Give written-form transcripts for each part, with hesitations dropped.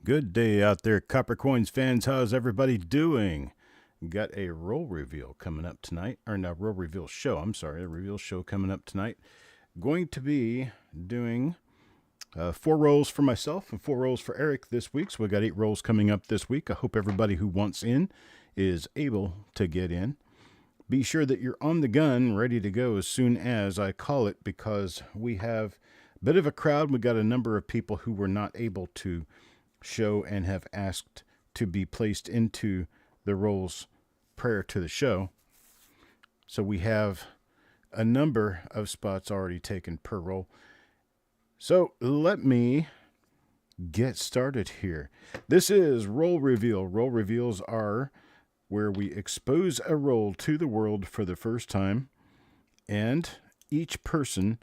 Good day out there, Coppercoins fans. How's everybody doing? Got a roll reveal coming up tonight, or no, roll reveal show. I'm sorry, a reveal show coming up tonight. Going to be doing 4 rolls for myself and 4 rolls for Eric this week. So we got 8 rolls coming up this week. I hope everybody who wants in is able to get in. Be sure that you're on the gun, ready to go as soon as I call it, because we have a bit of a crowd. We got a number of people who were not able to show and have asked to be placed into the rolls prior to the show. So we have a number of spots already taken per roll. So let me get started here. This is Roll Reveal. Roll Reveals are where we expose a roll to the world for the first time, and each person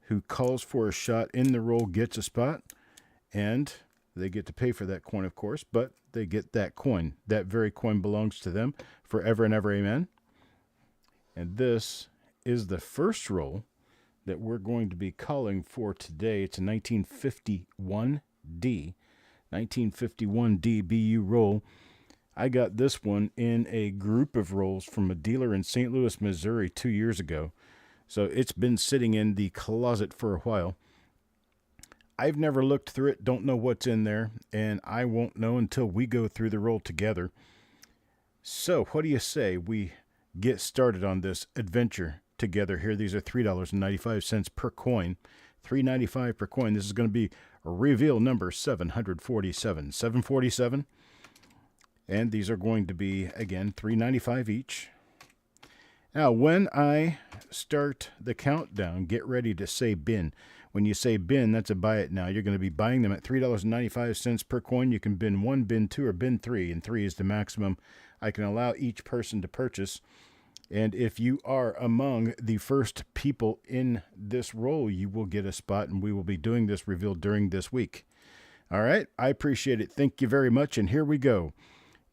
who calls for a shot in the roll gets a spot, and they get to pay for that coin, of course, but they get that coin. That very coin belongs to them forever and ever, amen. And this is the first roll that we're going to be calling for today. It's a 1951D. 1951D BU roll. I got this one in a group of rolls from a dealer in St. Louis, Missouri 2 years ago. So it's been sitting in the closet for a while. I've never looked through it, don't know what's in there, and I won't know until we go through the roll together. So what do you say we get started on this adventure together here? These are $3.95 per coin. $3.95 per coin. This is going to be reveal number 747. 747. And these are going to be, again, $3.95 each. Now, when I start the countdown, get ready to say bin. When you say bin, that's a buy it now. You're going to be buying them at $3.95 per coin. You can bin 1, bin 2, or bin 3, and 3 is the maximum I can allow each person to purchase. And if you are among the first people in this roll, you will get a spot, and we will be doing this reveal during this week. All right, I appreciate it. Thank you very much, and here we go.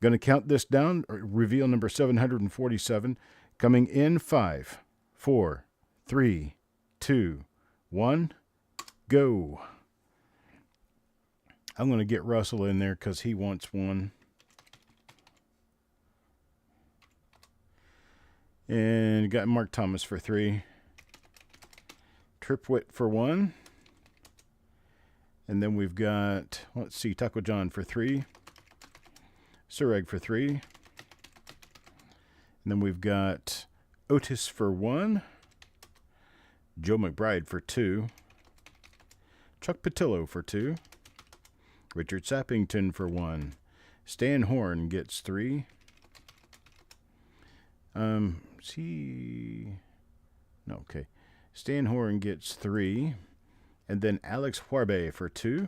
Going to count this down, reveal number 747, coming in 5, 4, 3, 2, 1, go. I'm going to get Russell in there because he wants one. And got Mark Thomas for 3. Tripwit for 1. And then we've got, let's see, Taco John for 3. Sureg for 3. And then we've got Otis for 1. Joe McBride for 2. Chuck Patillo for 2. Richard Sappington for 1. Stan Horn gets 3. Okay. Stan Horn gets 3. And then Alex Huarbe for 2.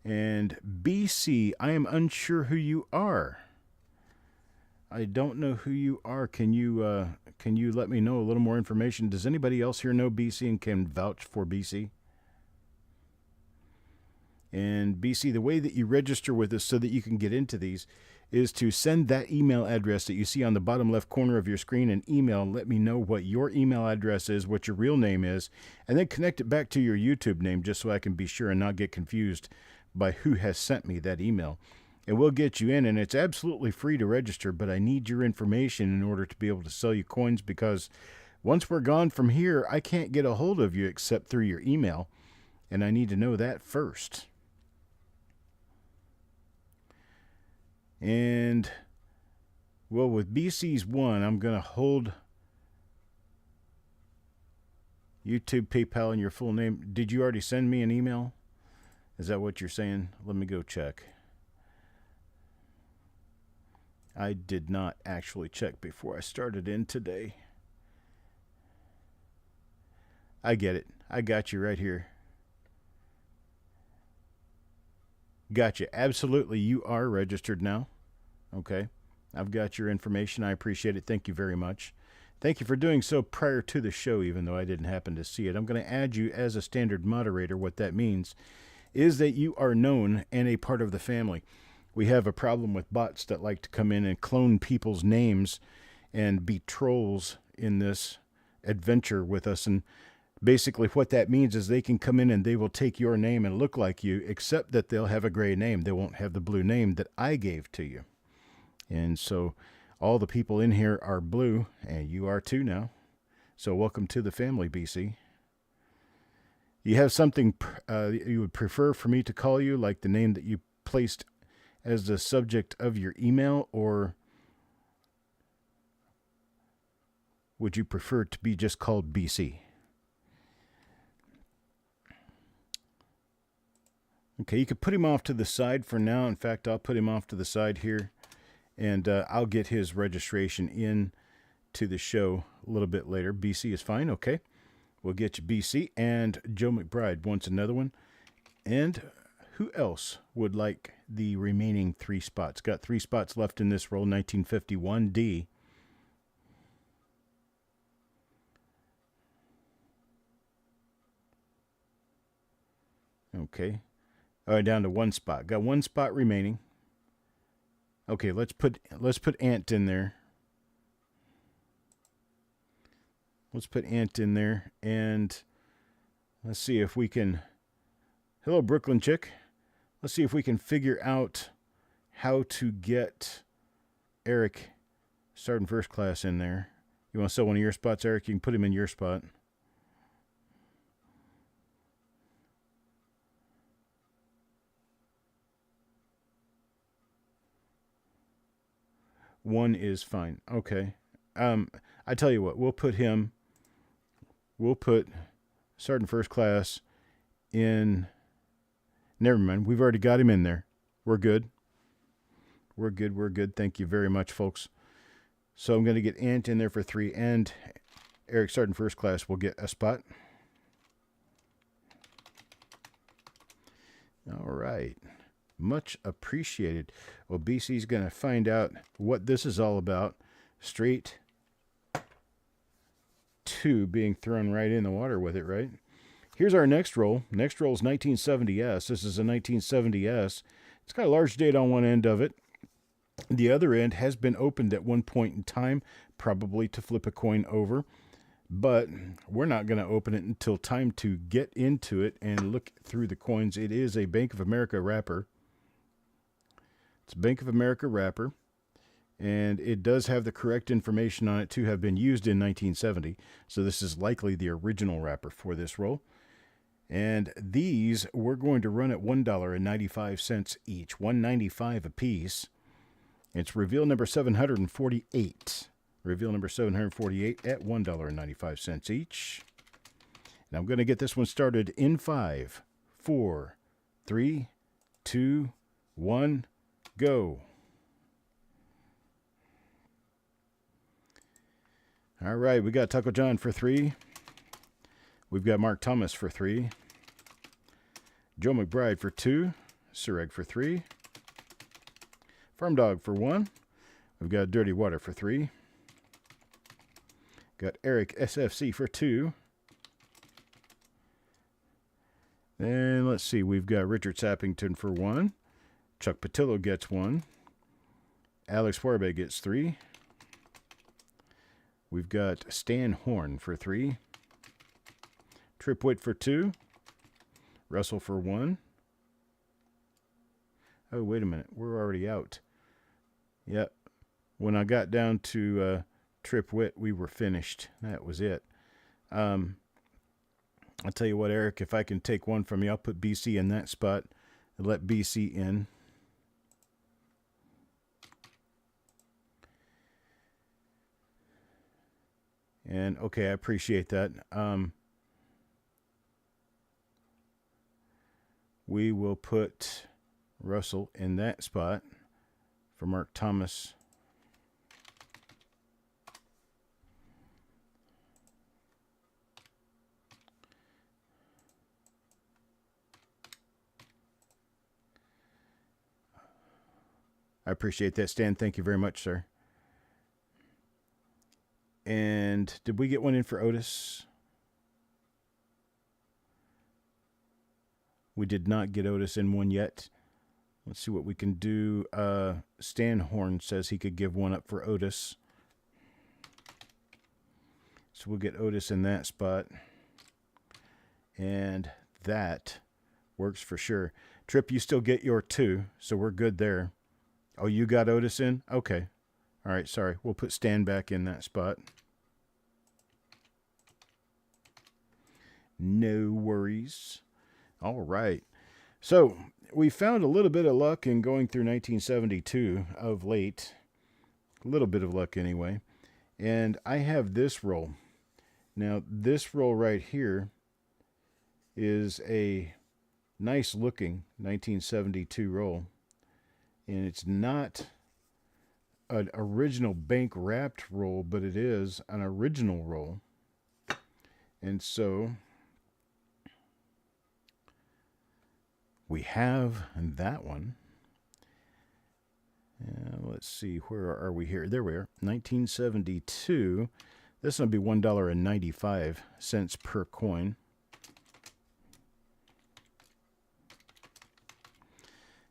And BC, I am unsure who you are. I don't know who you are. Can you let me know a little more information? Does anybody else here know BC and can vouch for BC? And BC, the way that you register with us so that you can get into these is to send that email address that you see on the bottom left corner of your screen, an email, and let me know what your email address is, what your real name is, and then connect it back to your YouTube name just so I can be sure and not get confused by who has sent me that email. And we'll get you in, and it's absolutely free to register, but I need your information in order to be able to sell you coins, because once we're gone from here, I can't get a hold of you except through your email, and I need to know that first. And, well, with BC's 1, I'm going to hold YouTube, PayPal, and your full name. Did you already send me an email? Is that what you're saying? Let me go check. I did not actually check before I started in today. I get it. I got you right here. Gotcha. Absolutely. You are registered now. Okay. I've got your information. I appreciate it. Thank you very much. Thank you for doing so prior to the show, even though I didn't happen to see it. I'm going to add you as a standard moderator. What that means is that you are known and a part of the family. We have a problem with bots that like to come in and clone people's names and be trolls in this adventure with us. And Basically, what that means is they can come in and they will take your name and look like you, except that they'll have a gray name. They won't have the blue name that I gave to you. And so all the people in here are blue, and you are too now. So welcome to the family, BC. You have something you would prefer for me to call you, like the name that you placed as the subject of your email, or would you prefer to be just called BC? Okay, you could put him off to the side for now. In fact, I'll put him off to the side here, and I'll get his registration in to the show a little bit later. BC is fine, okay. We'll get you BC, and Joe McBride wants another one. And who else would like the remaining 3 spots? Got 3 spots left in this roll, 1951D. Okay. All right, down to 1 spot. Got 1 spot remaining. Okay, let's put Ant in there. Let's put Ant in there, and let's see if we can... Hello, Brooklyn Chick. Let's see if we can figure out how to get Eric starting first class in there. You want to sell one of your spots, Eric? You can put him in your spot. One is fine. Okay. I tell you what, we'll put starting first class in... Never mind. We've already got him in there. We're good. We're good. Thank you very much, folks. So I'm going to get Ant in there for 3, and Eric starting first class will get a spot. All right. Much appreciated. Well, BC's going to find out what this is all about. Straight to being thrown right in the water with it, right? Here's our next roll. Next roll is 1970S. This is a 1970S. It's got a large date on one end of it. The other end has been opened at one point in time, probably to flip a coin over. But we're not going to open it until time to get into it and look through the coins. It is a Bank of America wrapper. It's a Bank of America wrapper. And it does have the correct information on it to have been used in 1970. So this is likely the original wrapper for this roll. And these we're going to run at $1.95 each, $1.95 a piece. It's reveal number 748. Reveal number 748 at $1.95 each. And I'm going to get this one started in 5, 4, 3, 2, 1, go. All right, we got Taco John for 3. We've got Mark Thomas for 3. Joe McBride for 2. Sureg for 3. Farm Dog for 1. We've got Dirty Water for 3. Got Eric SFC for 2. And let's see, we've got Richard Sappington for 1. Chuck Patillo gets 1. Alex Warbe gets 3. We've got Stan Horn for 3. Trip Witt for 2. Russell for 1. Oh, wait a minute. We're already out. Yep. When I got down to Trip Witt, we were finished. That was it. I'll tell you what, Eric, if I can take one from you, I'll put BC in that spot and let BC in. And, okay, I appreciate that. We will put Russell in that spot for Mark Thomas. I appreciate that, Stan. Thank you very much, sir. And did we get one in for Otis? We did not get Otis in one yet. Let's see what we can do. Stan Horn says he could give one up for Otis. So we'll get Otis in that spot. And that works for sure. Trip, you still get your 2, so we're good there. Oh, you got Otis in? Okay. All right, sorry. We'll put Stan back in that spot. No worries. All right. So we found a little bit of luck in going through 1972 of late. A little bit of luck anyway. And I have this roll. Now, this roll right here is a nice looking 1972 roll. And it's not an original bank wrapped roll, but it is an original roll. And so we have that one. Let's see, where are we here? There we are, 1972. This will be $1.95 per coin.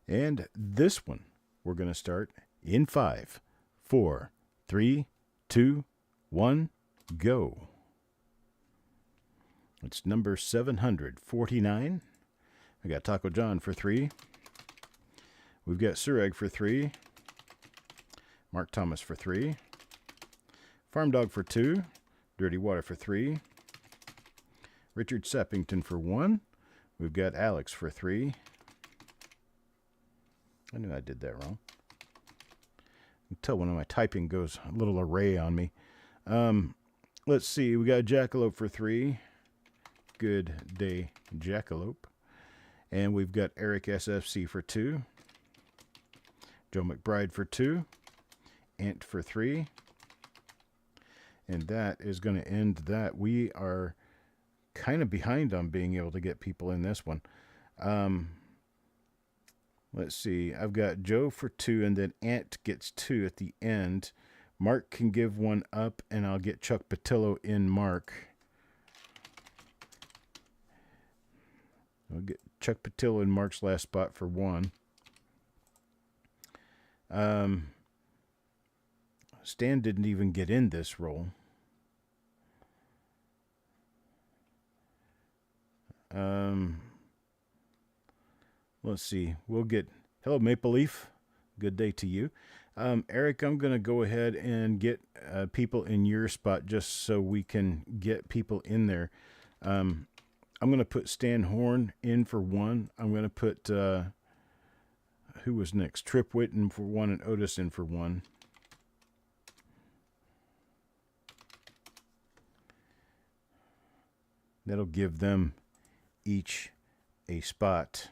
And this one, we're going to start in 5, 4, 3, 2, 1, go. It's number 749. We got Taco John for 3. We've got Sureg for 3. Mark Thomas for 3. Farm Dog for 2. Dirty Water for 3. Richard Sappington for 1. We've got Alex for 3. I knew I did that wrong. You can tell when my typing goes a little array on me. Let's see. We got Jackalope for 3. Good day, Jackalope. And we've got Eric SFC for 2. Joe McBride for 2. Ant for 3. And that is going to end that. We are kind of behind on being able to get people in this one. Let's see. I've got Joe for 2, and then Ant gets 2 at the end. Mark can give 1 up, and I'll get Chuck Patillo in Mark. I'll get Chuck Patillo in Mark's last spot for 1. Stan didn't even get in this roll. Let's see. We'll get... Hello, Maple Leaf. Good day to you. Eric, I'm going to go ahead and get people in your spot just so we can get people in there. I'm going to put Stan Horn in for 1. I'm going to put... who was next? Trip Whitten for 1 and Otis in for 1. That'll give them each a spot.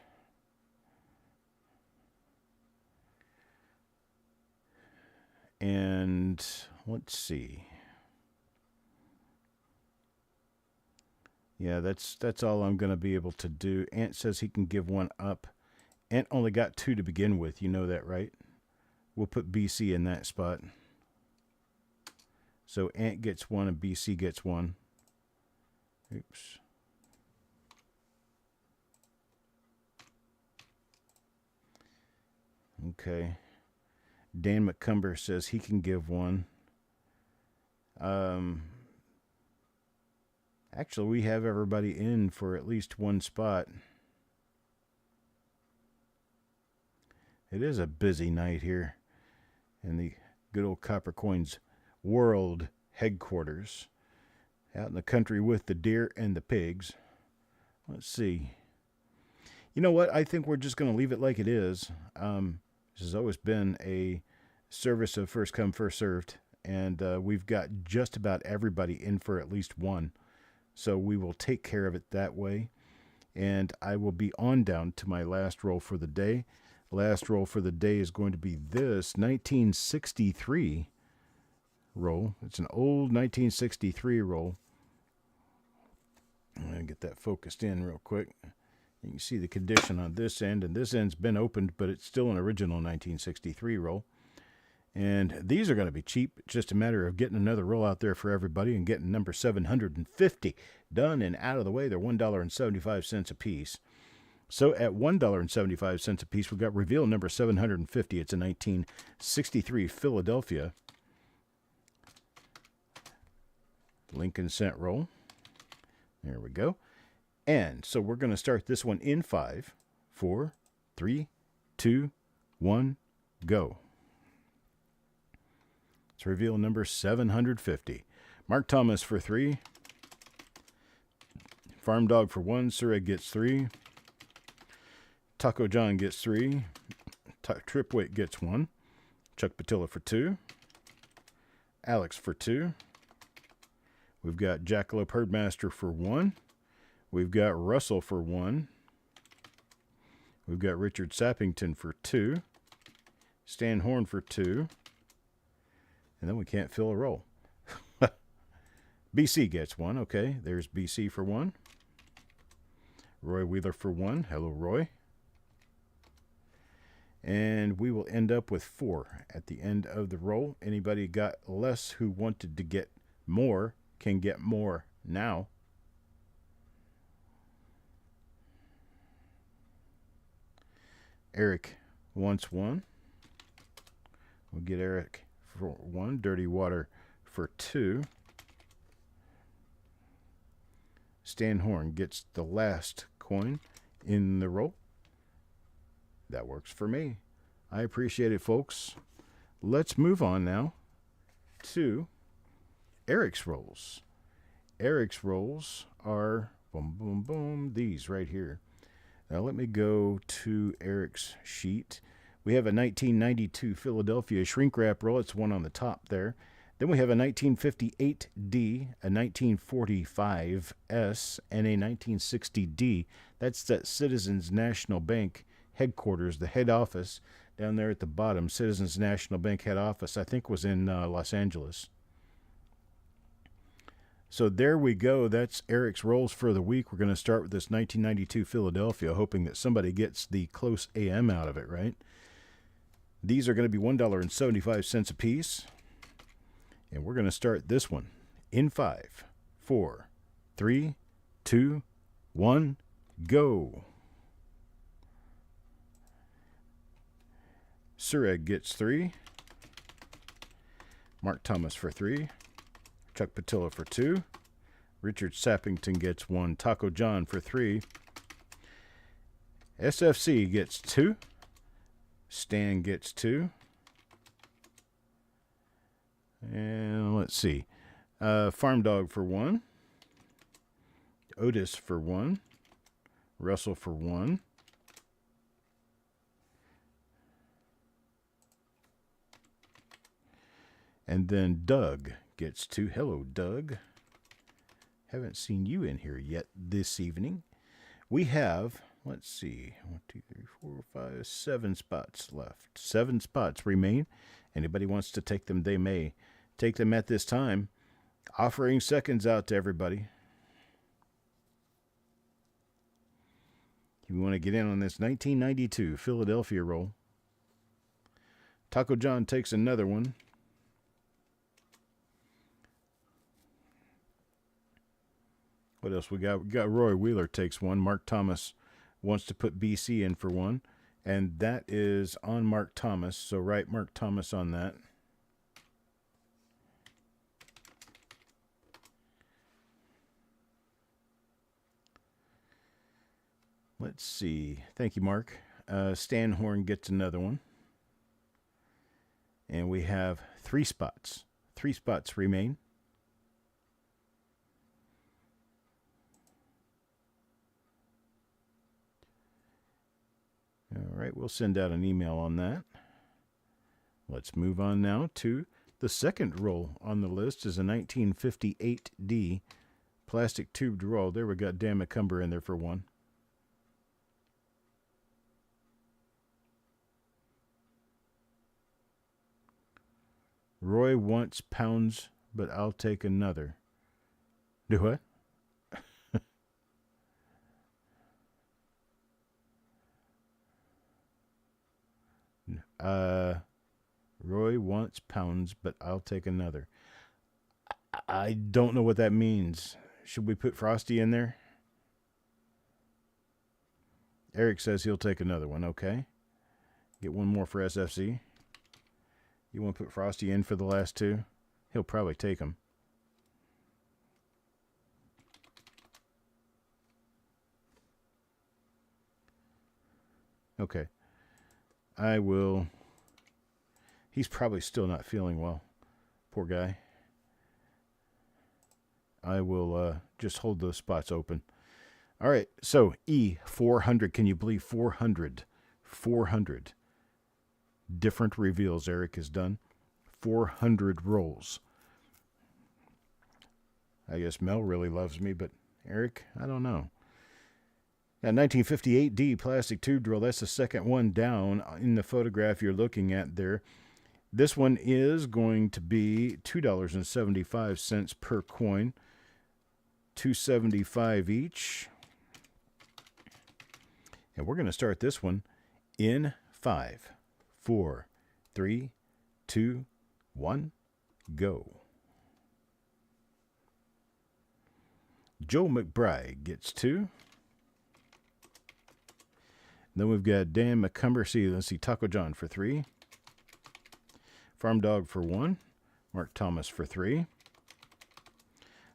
And let's see. Yeah, that's all I'm going to be able to do. Ant says he can give 1 up. Ant only got 2 to begin with. You know that, right? We'll put BC in that spot. So Ant gets 1 and BC gets 1. Oops. Okay. Dan McCumber says he can give 1. Actually, we have everybody in for at least 1 spot. It is a busy night here in the good old Coppercoins World Headquarters. Out in the country with the deer and the pigs. Let's see. You know what? I think we're just going to leave it like it is. This has always been a service of first come, first served. And we've got just about everybody in for at least 1. So we will take care of it that way. And I will be on down to my last roll for the day. Last roll for the day is going to be this 1963 roll. It's an old 1963 roll. I'm going to get that focused in real quick. You can see the condition on this end, and this end's been opened, but it's still an original 1963 roll. And these are going to be cheap. It's just a matter of getting another roll out there for everybody and getting number 750 done and out of the way. They're $1.75 a piece. So at $1.75 a piece, we've got reveal number 750. It's a 1963 Philadelphia Lincoln cent roll. There we go. And so we're going to start this one in 5, 4, 3, 2, 1, go. Let's reveal number 750. Mark Thomas for 3. Farm Dog for 1. Sureg gets 3. Taco John gets 3. Tripweight gets 1. Chuck Patilla for 2. Alex for 2. We've got Jackalope Herdmaster for 1. We've got Russell for 1. We've got Richard Sappington for 2. Stan Horn for 2. And then we can't fill a roll. BC gets 1. Okay, there's BC for 1. Roy Wheeler for 1. Hello, Roy. And we will end up with 4 at the end of the roll. Anybody got less who wanted to get more can get more now. Eric wants 1. We'll get Eric for 1. Dirty Water for 2. Stan Horn gets the last coin in the roll. That works for me. I appreciate it, folks. Let's move on now to Eric's rolls. Eric's rolls are boom, boom, boom, these right here. Now let me go to Eric's sheet. We have a 1992 Philadelphia shrink wrap roll. It's one on the top there. Then we have a 1958D, a 1945S, and a 1960D. That's that Citizens National Bank headquarters, the head office down there at the bottom. Citizens National Bank head office, I think, was in Los Angeles. So there we go. That's Eric's rolls for the week. We're going to start with this 1992 Philadelphia, hoping that somebody gets the close AM out of it, right? These are going to be $1.75 a piece. And we're going to start this one in 5, 4, 3, 2, 1, go. Sureg gets 3. Mark Thomas for 3. Chuck Patilla for 2. Richard Sappington gets 1. Taco John for 3. SFC gets 2. Stan gets 2. And let's see. Farm Dog for 1. Otis for 1. Russell for 1. And then Doug gets 2. Hello, Doug. Haven't seen you in here yet this evening. We have, let's see, 1, 2, 3, 4, 5, 7 spots left. 7 spots remain. Anybody wants to take them, they may take them at this time. Offering seconds out to everybody. If you want to get in on this 1992 Philadelphia roll. Taco John takes another one. What else we got? We got Roy Wheeler takes one. Mark Thomas wants to put BC in for one. And that is on Mark Thomas. So write Mark Thomas on that. Let's see. Thank you, Mark. Stan Horn gets another one. And we have 3 spots. 3 spots remain. All right, we'll send out an email on that. Let's move on now to the second roll on the list is a 1958D plastic tubed roll. There we got Dan McCumber in there for one. Roy wants pounds, but I'll take another. Do what? Roy wants pounds, but I'll take another. I don't know what that means. Should we put Frosty in there? Eric says he'll take another one. Okay. Get one more for SFC. You want to put Frosty in for the last 2? He'll probably take them. Okay. I will... He's probably still not feeling well. Poor guy. I will just hold those spots open. All right, so E, 400. Can you believe 400? 400 different reveals Eric has done. 400 rolls. I guess Mel really loves me, but Eric, I don't know. Now, 1958D plastic tube drill. That's the second one down in the photograph you're looking at there. This one is going to be $2.75 per coin. $2.75 each. And we're going to start this one in 5, 4, 3, 2, 1, go. Joe McBride gets 2. Then we've got Dan McCumber. Let's see, Taco John for 3. Farm Dog for 1. Mark Thomas for 3.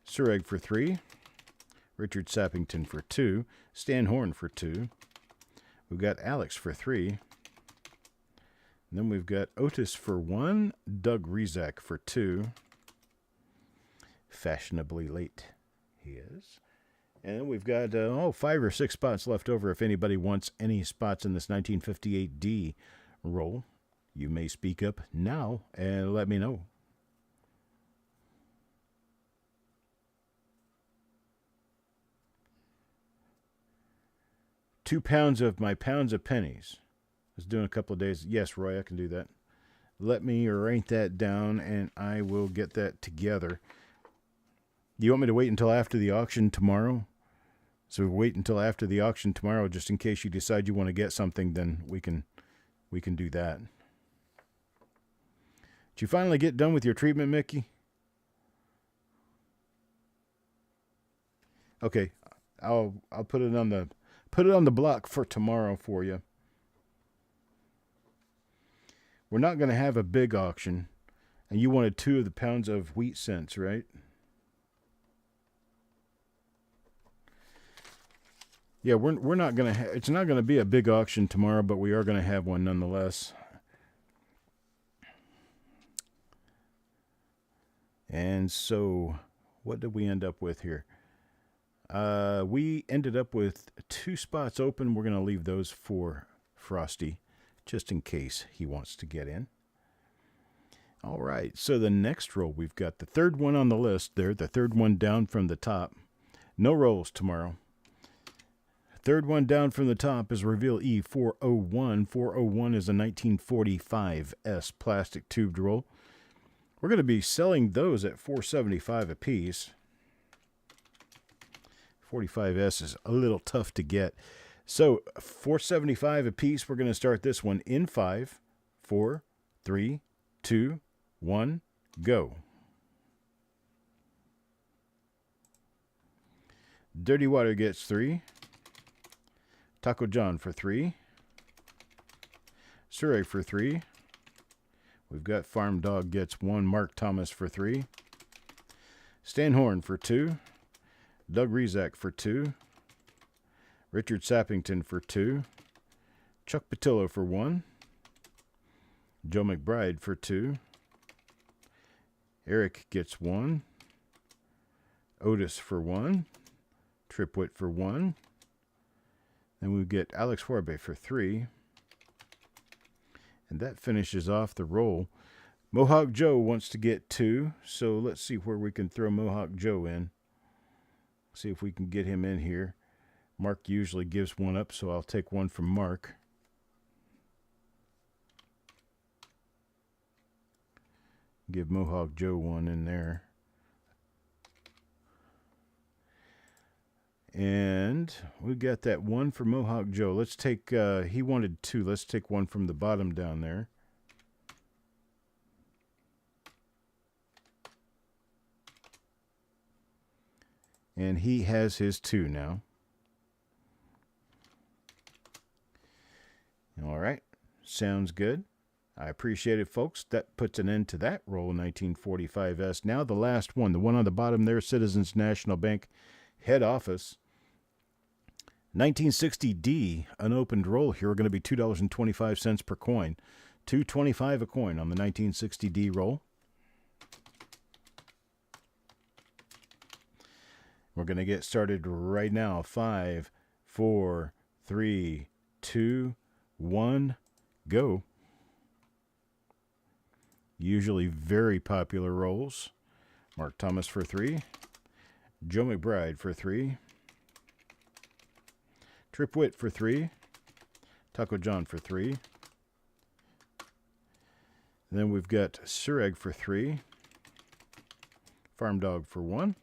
Sureg for 3. Richard Sappington for 2. Stan Horn for 2. We've got Alex for 3. And then we've got Otis for 1. Doug Rezak for 2. Fashionably late he is. And we've got 5 or 6 spots left over. If anybody wants any spots in this 1958D roll, you may speak up now and let me know. £2 of my pounds of pennies. I was doing a couple of days. Yes, Roy, I can do that. Let me write that down, and I will get that together. Do you want me to wait until after the auction tomorrow? So wait until after the auction tomorrow, just in case you decide you want to get something, then we can do that. Did you finally get done with your treatment, Mickey? Okay, I'll put it on the block for tomorrow for you. We're not going to have a big auction, and you wanted 2 of the pounds of wheat cents, right? Yeah, we're not going to it's not going to be a big auction tomorrow, but we are going to have one nonetheless. And so, what did we end up with here? We ended up with 2 spots open. We're going to leave those for Frosty, just in case he wants to get in. All right, so the next roll, we've got the third one on the list there, the third one down from the top. No rolls tomorrow. Third one down from the top is Reveal E401. 401 is a 1945S plastic tubed roll. We're going to be selling those at $4.75 a piece. 45S is a little tough to get. So $4.75 a piece. We're going to start this one in 5, 4, 3, 2, 1, go. Dirty Water gets 3. Taco John for 3. Surrey for 3. We've got Farm Dog gets 1. Mark Thomas for 3. Stan Horn for 2. Doug Rezak for 2. Richard Sappington for 2. Chuck Patillo for 1. Joe McBride for 2. Eric gets 1. Otis for 1. Tripwit for 1. Then we get Alex Warbe for 3. And that finishes off the roll. Mohawk Joe wants to get 2. So let's see where we can throw Mohawk Joe in. See if we can get him in here. Mark usually gives 1 up, so I'll take 1 from Mark. Give Mohawk Joe 1 in there. And we got that 1 for Mohawk Joe. Let's take, he wanted 2. Let's take 1 from the bottom down there. And he has his 2 now. All right. Sounds good. I appreciate it, folks. That puts an end to that roll, 1945S. Now the last one, the one on the bottom there, Citizens National Bank head office. 1960D, unopened roll. Here we're going to be $2.25 per coin. $2.25 a coin on the 1960D roll. We're going to get started right now. 5, 4, 3, 2, 1, go. Usually very popular rolls. Mark Thomas for 3. Joe McBride for 3. Trip Witt for 3. Taco John for 3. Then we've got Sureg for 3. Farm Dog for 1.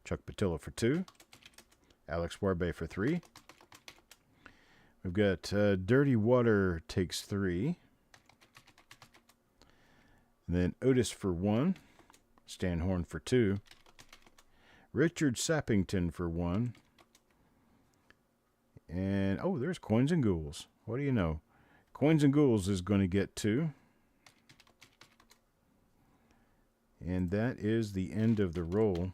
Chuck Patilla for 2. Alex Warbe for 3. We've got Dirty Water takes 3. And then Otis for 1. Stan Horn for 2. Richard Sappington for 1. And, oh, there's Coins and Ghouls. What do you know? Coins and Ghouls is going to get 2. And that is the end of the roll.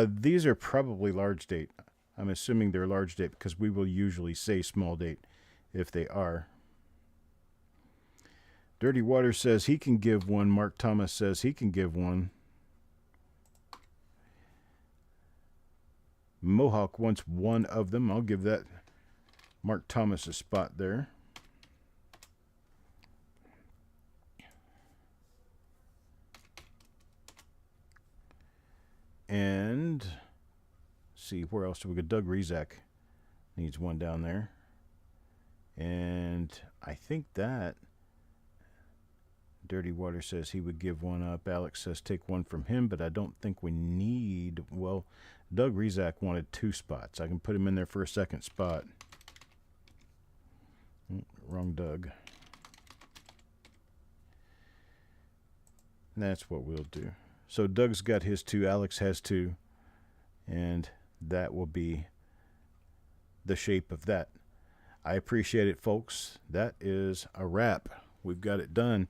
These are probably large date. I'm assuming they're large date because we will usually say small date if they are. Dirty Water says he can give 1. Mark Thomas says he can give 1. Mohawk wants 1 of them. I'll give that Mark Thomas a spot there. And see, where else do we go? Doug Rezak needs 1 down there. And I think that Dirty Water says he would give 1 up. Alex says take 1 from him, but I don't think we need... Well, Doug Rezak wanted 2 spots. I can put him in there for a 2nd spot. Wrong Doug. That's what we'll do. So Doug's got his 2, Alex has 2, and that will be the shape of that. I appreciate it, folks. That is a wrap. We've got it done.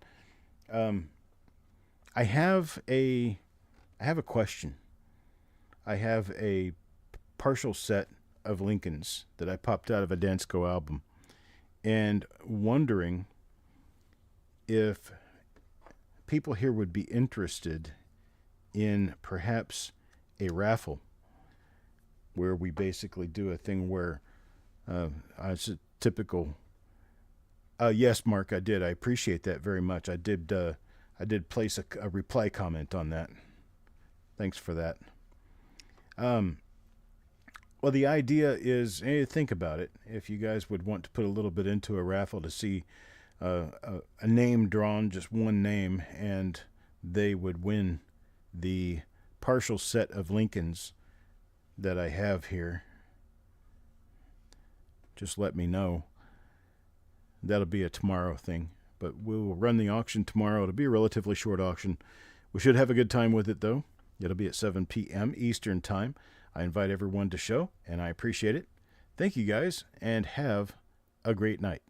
I have a question. I have a partial set of Lincolns that I popped out of a Dansko album, and wondering if people here would be interested in perhaps a raffle where we basically do a thing where it's a typical... yes, Mark, I did. I appreciate that very much. I did place a reply comment on that. Thanks for that. Well, the idea is, think about it. If you guys would want to put a little bit into a raffle to see a name drawn, just 1 name, and they would win the partial set of Lincolns that I have here, just let me know. That'll be a tomorrow thing, but we'll run the auction tomorrow. It'll be a relatively short auction. We should have a good time with it, though. It'll be at 7 p.m. Eastern Time. I invite everyone to show, and I appreciate it. Thank you, guys, and have a great night.